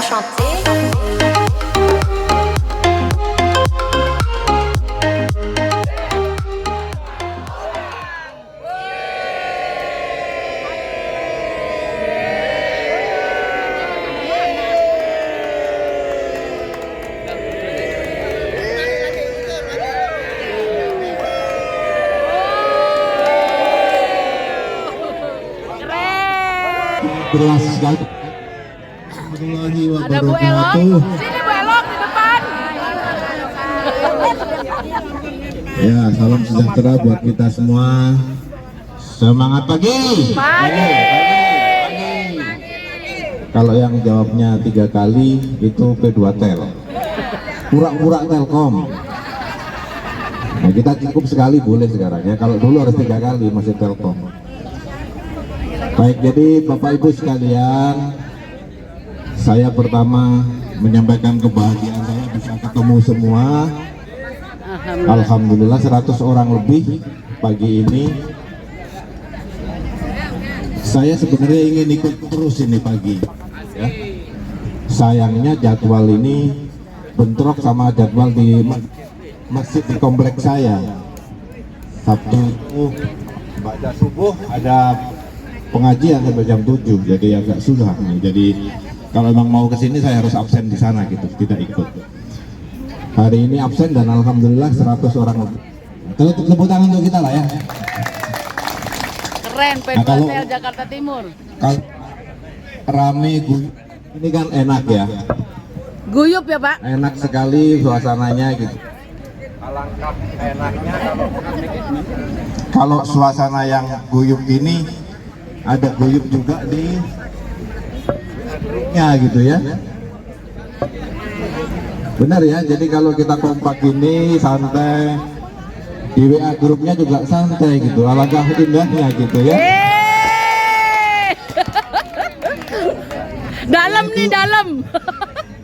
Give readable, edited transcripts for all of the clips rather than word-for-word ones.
chanter. Keras sekali. Ada Bu Elok, sini Bu Elok di depan. Ya, salam sejahtera buat kita semua. Semangat pagi. Pagi. Kalau yang jawabnya 3 kali itu P2Tel. Pura-pura Telkom. Nah, kita cukup sekali boleh sekarang ya. Kalau dulu harus 3 kali masih Telkom. Baik, jadi Bapak Ibu sekalian, saya pertama menyampaikan kebahagiaan saya bisa ketemu semua. Alhamdulillah 100 orang lebih pagi ini. Saya sebenarnya ingin ikut terus ini pagi ya. Sayangnya jadwal ini bentrok sama jadwal di masjid di kompleks saya. Sabtu itu baca subuh ada pengajian sampai jam 7, jadi agak susah nih. Jadi kalau memang mau ke sini saya harus absen di sana gitu, tidak ikut. Hari ini absen dan alhamdulillah 100 orang lebih. Tepuk tangan untuk kita lah ya. Keren, P2Tel Jakarta Timur. Kalau rame ini kan enak ya. Guyup ya Pak? Enak sekali suasananya gitu. Alangkah enaknya kalau suasana yang guyup ini ada guyup juga di ya gitu ya. Benar ya, jadi kalau kita kompak ini santai, di WA grupnya juga santai gitu, alangkah indahnya gitu ya. Dalam nih, dalam.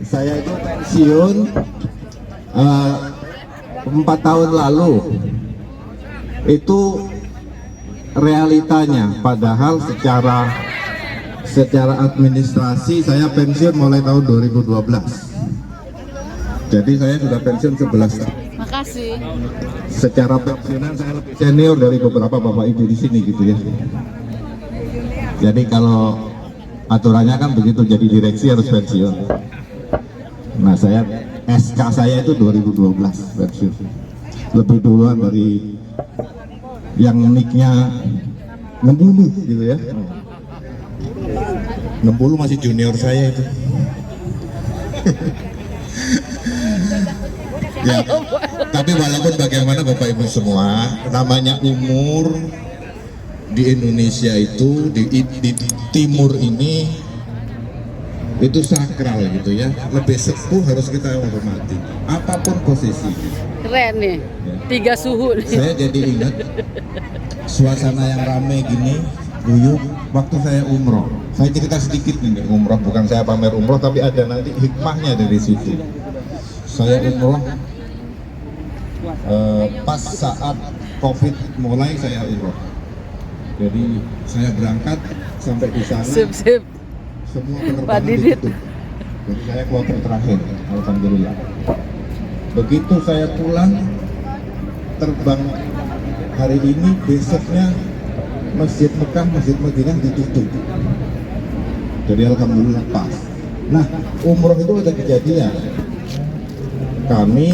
Saya itu pensiun 4 tahun lalu. Itu realitanya, padahal secara administrasi saya pensiun mulai tahun 2012. Jadi saya sudah pensiun 11 tahun. Makasih. Secara pensiunan saya lebih senior dari beberapa bapak ibu di sini gitu ya. Jadi kalau aturannya kan begitu, jadi direksi harus pensiun. Nah, saya SK saya itu 2012 pensiun. Lebih duluan dari yang nicknya 60 gitu ya. 60 masih junior saya itu. Ya, tapi walaupun bagaimana Bapak Ibu semua, namanya umur di Indonesia itu di timur ini itu sakral gitu ya. Lebih sepuh harus kita hormati apapun posisinya. Keren nih, 3 suhu nih. Saya jadi ingat suasana yang ramai gini, guyup waktu saya umroh. Saya cerita sedikit nih umroh, bukan saya pamer umroh, tapi ada nanti hikmahnya dari situ. Saya umroh pas saat COVID mulai saya umroh. Jadi saya berangkat sampai di sana. Sip. Semua penerbangan ditutup. Jadi saya kloter terakhir, alhamdulillah. Begitu saya pulang terbang hari ini, besoknya Masjid Mekah, Masjid Madinah ditutup. Jadi alhamdulillah pas. Nah, umroh itu ada kejadian. Kami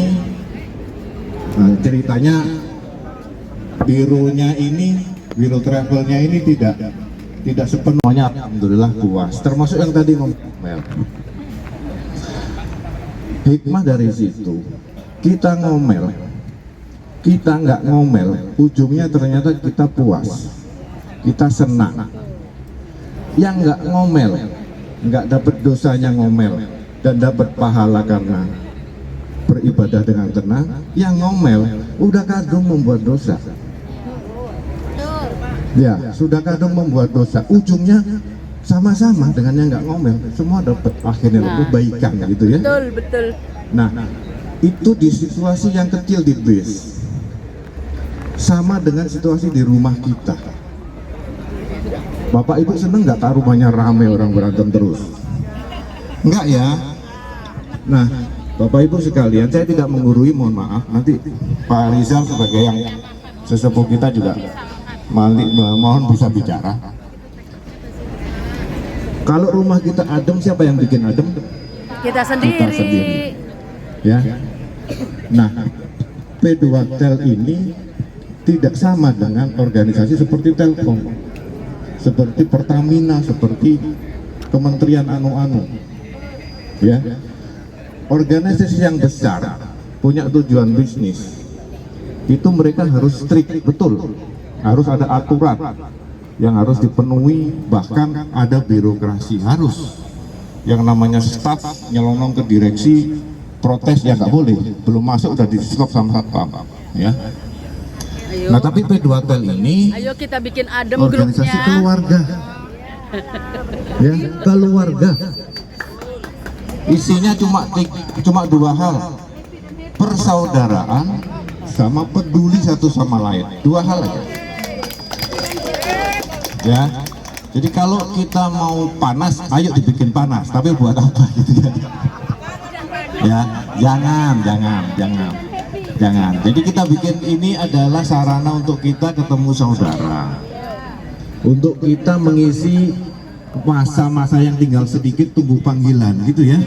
ceritanya bironya ini, biro travelnya ini tidak sepenuhnya alhamdulillah puas, termasuk yang tadi ngomel. Hikmah dari situ, kita ngomel, kita nggak ngomel, ujungnya ternyata kita puas, kita senang. Yang nggak ngomel nggak dapat dosanya ngomel dan dapat pahala karena beribadah dengan tenang. Yang ngomel udah kadung membuat dosa. Ya, sudah kadung membuat dosa. Ujungnya sama-sama dengan yang nggak ngomel, semua dapat akhirnya kebaikan gitu ya. Betul. Nah, itu di situasi yang kecil di bis. Sama dengan situasi di rumah kita. Bapak Ibu seneng nggak tak rumahnya rame orang berantem terus? Enggak ya. Nah, Bapak Ibu sekalian, saya tidak menggurui, mohon maaf. Nanti Pak Rizal sebagai yang sesepuh kita juga mohon bisa bicara. Kalau rumah kita adem, siapa yang bikin adem? Kita sendiri. Ya. Nah, P2Tel ini tidak sama dengan organisasi seperti Telkom, seperti Pertamina, seperti Kementerian anu-anu. Ya. Organisasi yang besar punya tujuan bisnis. Itu mereka harus strict, betul. Harus ada aturan yang harus dipenuhi, bahkan ada birokrasi, harus. Yang namanya staf nyelonong ke direksi, protes ya nggak boleh, belum masuk udah di stop sama satpam, ya. Ayo. Nah tapi P2Tel ini Ayo kita bikin adem organisasi grupnya. keluarga, ya, keluarga. Isinya cuma dua hal, persaudaraan sama peduli satu sama lain, dua hal aja. Ya, jadi kalau kita mau panas, ayo dibikin panas, tapi buat apa gitu ya? Ya, jangan. Jadi kita bikin ini adalah sarana untuk kita ketemu saudara, untuk kita mengisi masa-masa yang tinggal sedikit tunggu panggilan, gitu ya.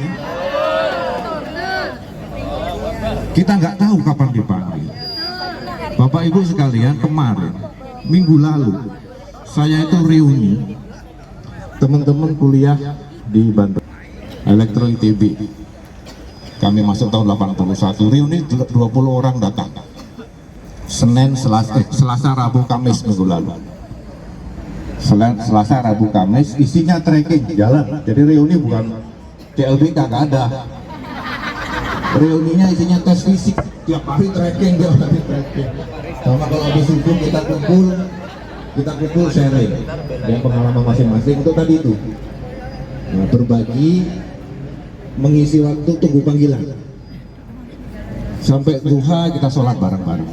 Kita nggak tahu kapan dipanggil. Bapak Ibu sekalian, kemarin minggu lalu saya itu reuni teman-teman kuliah di Banten, Elektro ITB. Kami masuk tahun 81, reuni 20 orang datang. Senin, Selasa, Rabu, Kamis minggu lalu. Selasa, Rabu, Kamis isinya trekking jalan. Jadi reuni bukan CLBK, nggak ada. Reuninya isinya tes fisik, tiap hari trekking, sama kalau habis subuh kita kumpul sharing dan pengalaman masing-masing untuk tadi itu. Nah, berbagi, mengisi waktu tunggu panggilan sampai duha kita sholat bareng-bareng.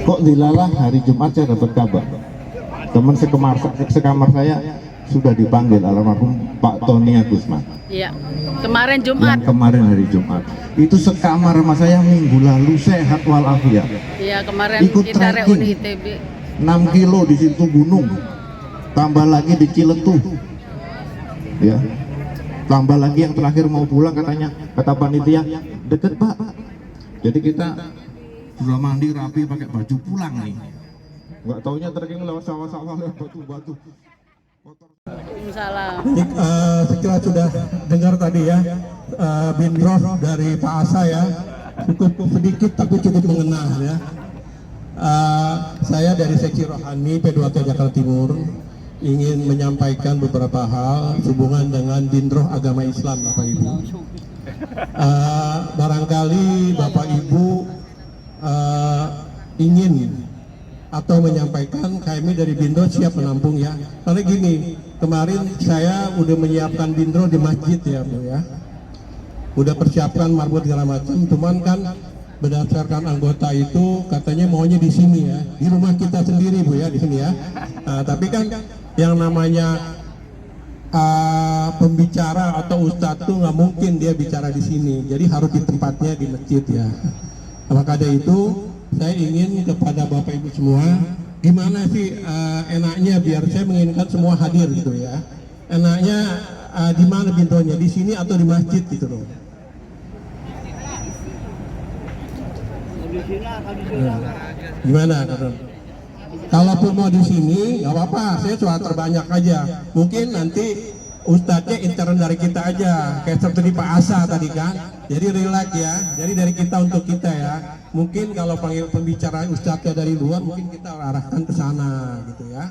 Kok dilalah hari Jumat saya dapat kabar teman sekamar saya sudah dipanggil, almarhum Pak Tony Agusman. Iya, kemarin Jumat. Yang kemarin hari Jumat itu sekamar sama saya minggu lalu, sehat walafiat. Iya, kemarin Ikut kita trekking. reuni ITB. 6 kilo di situ gunung, tambah lagi di Ciletuh, ya, tambah lagi yang terakhir mau pulang katanya, kata panitia deket Pak. Jadi kita sudah mandi rapi pakai baju pulang nih, nggak taunya trekking lewat sawah-sawah, lewat batu-batu. Salam. Saya kira sudah dengar tadi ya, Bindroh dari Pak Asa ya, cukup sedikit tapi cukup mengena ya. Saya dari Seksi Rohani P2Tel Jakarta Timur ingin menyampaikan beberapa hal hubungan dengan Bindroh agama Islam, Bapak Ibu. Barangkali Bapak Ibu ingin atau menyampaikan kami dari Bindroh siap menampung ya. Karena gini, kemarin saya udah menyiapkan Bindroh di masjid ya Bu ya. Udah persiapkan marbot segala macam, cuman kan berdasarkan anggota itu katanya maunya di sini ya, di rumah kita sendiri Bu ya, di sini ya. Nah, tapi kan yang namanya pembicara atau ustadz tuh nggak mungkin dia bicara di sini, jadi harus di tempatnya di masjid ya. Maka dari itu saya ingin kepada Bapak Ibu semua, gimana sih enaknya biar saya menginginkan semua hadir gitu ya. Enaknya di mana Bindrohnya, di sini atau di masjid gitu loh. Gimana Kak? Kalaupun mau di sini nggak apa-apa, saya soal terbanyak aja. Mungkin nanti ustadznya intern dari kita aja, kayak seperti Pak Asa tadi kan. Jadi relax ya, jadi dari kita untuk kita ya. Mungkin kalau panggil pembicara ustadznya dari luar, mungkin kita arahkan ke sana gitu ya.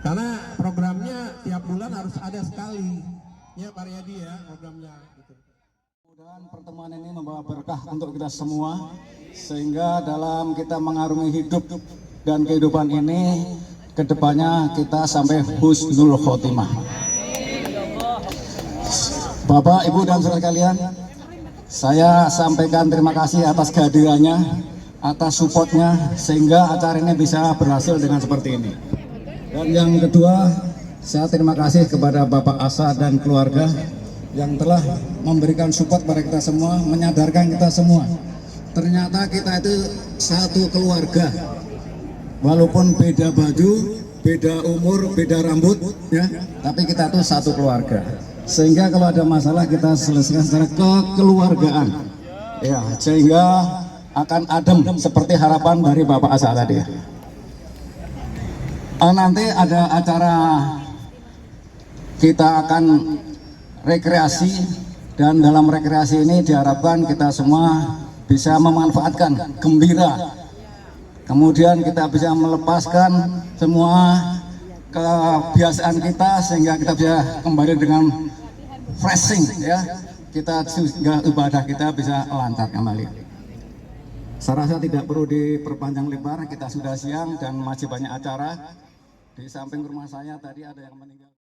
Karena programnya tiap bulan harus ada sekali. Ya Pak Riyadi ya programnya. Gitu. Mudah-mudahan pertemuan ini membawa berkah untuk kita semua, sehingga dalam kita mengarungi hidup dan kehidupan ini, kedepannya kita sampai husnul khotimah. Bapak, Ibu, dan saudara kalian, saya sampaikan terima kasih atas kehadirannya, atas supportnya, sehingga acara ini bisa berhasil dengan seperti ini. Dan yang kedua, Saya terima kasih kepada Bapak Asa dan keluarga yang telah memberikan support pada kita semua, menyadarkan kita semua. Ternyata kita itu satu keluarga. Walaupun beda baju, beda umur, beda rambut, ya, tapi kita itu satu keluarga. Sehingga kalau ada masalah kita selesaikan secara kekeluargaan. Ya, sehingga akan adem seperti harapan dari Bapak Asa tadi. Nanti ada acara kita akan rekreasi, dan dalam rekreasi ini diharapkan kita semua bisa memanfaatkan gembira, kemudian kita bisa melepaskan semua kebiasaan kita sehingga kita bisa kembali dengan freshing, ya, kita sehingga ibadah kita bisa lancar kembali. Saya rasa tidak perlu diperpanjang lebar, kita sudah siang dan masih banyak acara. Di samping rumah saya tadi ada yang meninggal.